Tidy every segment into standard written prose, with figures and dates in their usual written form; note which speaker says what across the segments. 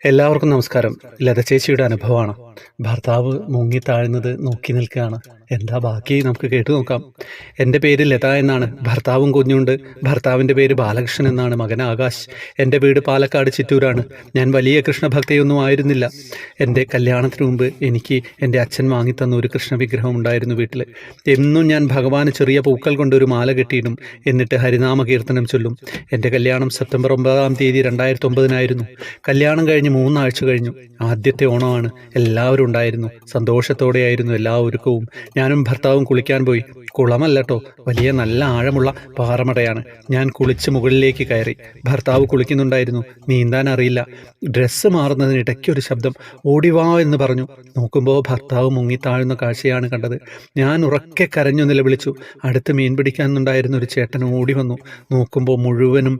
Speaker 1: എല്ലാവർക്കും നമസ്കാരം. ലത ചേച്ചിയുടെ അനുഭവമാണ്. ഭർത്താവ് മുങ്ങിത്താഴുന്നത് നോക്കി നിൽക്കുകയാണ്. എന്താ ബാക്കി നമുക്ക് കേട്ടു നോക്കാം. എൻ്റെ പേര് ലത എന്നാണ്. ഭർത്താവും കുഞ്ഞുണ്ട്. ഭർത്താവിൻ്റെ പേര് ബാലകൃഷ്ണൻ എന്നാണ്. മകൻ ആകാശ്. എൻ്റെ വീട് പാലക്കാട് ചിറ്റൂരാണ്. ഞാൻ വലിയ കൃഷ്ണഭക്തിയൊന്നും ആയിരുന്നില്ല. എൻ്റെ കല്യാണത്തിന് മുമ്പ് എനിക്ക് എൻ്റെ അച്ഛൻ വാങ്ങിത്തന്ന ഒരു കൃഷ്ണവിഗ്രഹം ഉണ്ടായിരുന്നു വീട്ടിൽ. എന്നും ഞാൻ ഭഗവാന് ചെറിയ പൂക്കൾ കൊണ്ടൊരു മാല കെട്ടിയിടും. എന്നിട്ട് ഹരിനാമ കീർത്തനം ചൊല്ലും. എൻ്റെ കല്യാണം സെപ്റ്റംബർ 9-ാം തീയതി 2009 കല്യാണം കഴിഞ്ഞ് 3 ആഴ്ച കഴിഞ്ഞു. ആദ്യത്തെ ഓണമാണ്. എല്ലാവരും ഉണ്ടായിരുന്നു. സന്തോഷത്തോടെയായിരുന്നു എല്ലാ ഒരുക്കവും. ഞാനും ഭർത്താവും കുളിക്കാൻ പോയി. കുളമല്ലട്ടോ, വലിയ നല്ല ആഴമുള്ള പാറമടയാണ്. ഞാൻ കുളിച്ച് മുകളിലേക്ക് കയറി. ഭർത്താവ് കുളിക്കുന്നുണ്ടായിരുന്നു. നീന്താൻ അറിയില്ല. ഡ്രസ്സ് മാറുന്നതിനിടയ്ക്കൊരു ശബ്ദം, ഓടിവാ എന്ന് പറഞ്ഞു. നോക്കുമ്പോൾ ഭർത്താവ് മുങ്ങിത്താഴുന്ന കാഴ്ചയാണ് കണ്ടത്. ഞാൻ ഉറക്കെ കരഞ്ഞു നിലവിളിച്ചു. അടുത്ത് മീൻ പിടിക്കാനുണ്ടായിരുന്ന ഒരു ചേട്ടൻ ഓടി വന്നു. നോക്കുമ്പോൾ മുഴുവനും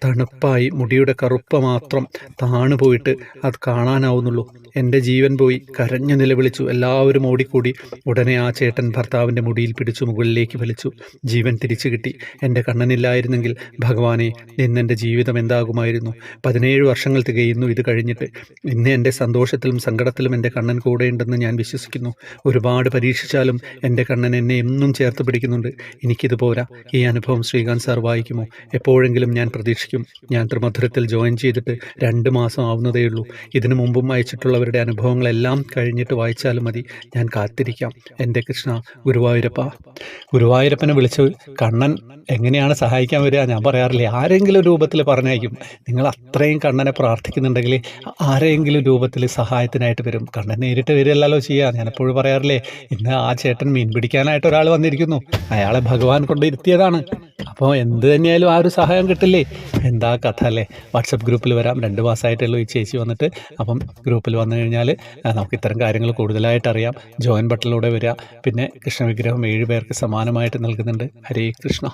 Speaker 1: തണുപ്പായി, മുടിയുടെ കറുപ്പ മാത്രം താണുപോയിട്ട് അത് കാണാനാവുന്നുള്ളൂ. എൻ്റെ ജീവൻ പോയി. കരഞ്ഞു നിലവിളിച്ചു. എല്ലാവരും ഓടിക്കൂടി. ഉടനെ ആ ചേട്ടൻ ഭർത്താവിൻ്റെ മുടിയിൽ പിടിച്ചു മുകളിലേക്ക് വലിച്ചു. ജീവൻ തിരിച്ചു കിട്ടി. എൻ്റെ കണ്ണനില്ലായിരുന്നെങ്കിൽ ഭഗവാനെ, ഇന്നെൻ്റെ ജീവിതം എന്താകുമായിരുന്നു? 17 വർഷങ്ങൾ തികയുന്നു ഇത് കഴിഞ്ഞിട്ട്. ഇന്ന് എൻ്റെ സന്തോഷത്തിലും സങ്കടത്തിലും എൻ്റെ കണ്ണൻ കൂടെയുണ്ടെന്ന് ഞാൻ വിശ്വസിക്കുന്നു. ഒരുപാട് പരീക്ഷിച്ചാലും എൻ്റെ കണ്ണൻ എന്നെ എന്നും ചേർത്ത് പിടിക്കുന്നുണ്ട്. എനിക്കിത് പോരാ. ഈ അനുഭവം ശ്രീകാന്ത് സാർ വായിക്കുമോ? എപ്പോഴെങ്കിലും ഞാൻ പ്രതീക്ഷിക്കും. ഞാൻ ത്രിമധുരത്തിൽ ജോയിൻ ചെയ്തിട്ട് 2 മാസം ആവുന്നതേയുള്ളൂ. ഇതിനു മുമ്പും വായിച്ചിട്ടുള്ളവരുടെ അനുഭവങ്ങളെല്ലാം കഴിഞ്ഞിട്ട് വായിച്ചാലും മതി. ഞാൻ കാത്തിരിക്കാം. എൻ്റെ കൃഷ്ണ ഗുരുവായൂരപ്പ. ഗുരുവായൂരപ്പനെ വിളിച്ച് കണ്ണൻ എങ്ങനെയാണ് സഹായിക്കാൻ വരിക? ഞാൻ പറയാറില്ലേ, ആരെങ്കിലും രൂപത്തിൽ പറഞ്ഞയക്കും. നിങ്ങൾ അത്രയും കണ്ണനെ പ്രാർത്ഥിക്കുന്നുണ്ടെങ്കിൽ ആരെങ്കിലും രൂപത്തിൽ സഹായത്തിനായിട്ട് വരും. കണ്ണൻ നേരിട്ട് വരില്ലല്ലോ ചെയ്യുക. ഞാനെപ്പോഴും പറയാറില്ലേ, ഇന്ന് ആ ചേട്ടൻ മീൻ പിടിക്കാനായിട്ട് ഒരാൾ വന്നിരിക്കുന്നു. അയാളെ ഭഗവാൻ കൊണ്ടിരുത്തിയതാണ്. അപ്പോൾ എന്ത് തന്നെയായാലും ആ ഒരു സഹായം കിട്ടില്ലേ? എന്താ കഥ അല്ലേ? വാട്സപ്പ് ഗ്രൂപ്പിൽ വരാം. 2 മാസമായിട്ടുള്ളൂ ഈ ചേച്ചി വന്നിട്ട്. അപ്പം ഗ്രൂപ്പിൽ വന്നു കഴിഞ്ഞാൽ നമുക്ക് ഇത്തരം കാര്യങ്ങൾ കൂടുതലായിട്ട് അറിയാം. ജോയിൻ ബട്ടണിലൂടെ വരിക. പിന്നെ കൃഷ്ണവിഗ്രഹം 7 പേർക്ക് സമാനമായിട്ട് നൽകുന്നുണ്ട്. ഹരേ കൃഷ്ണ.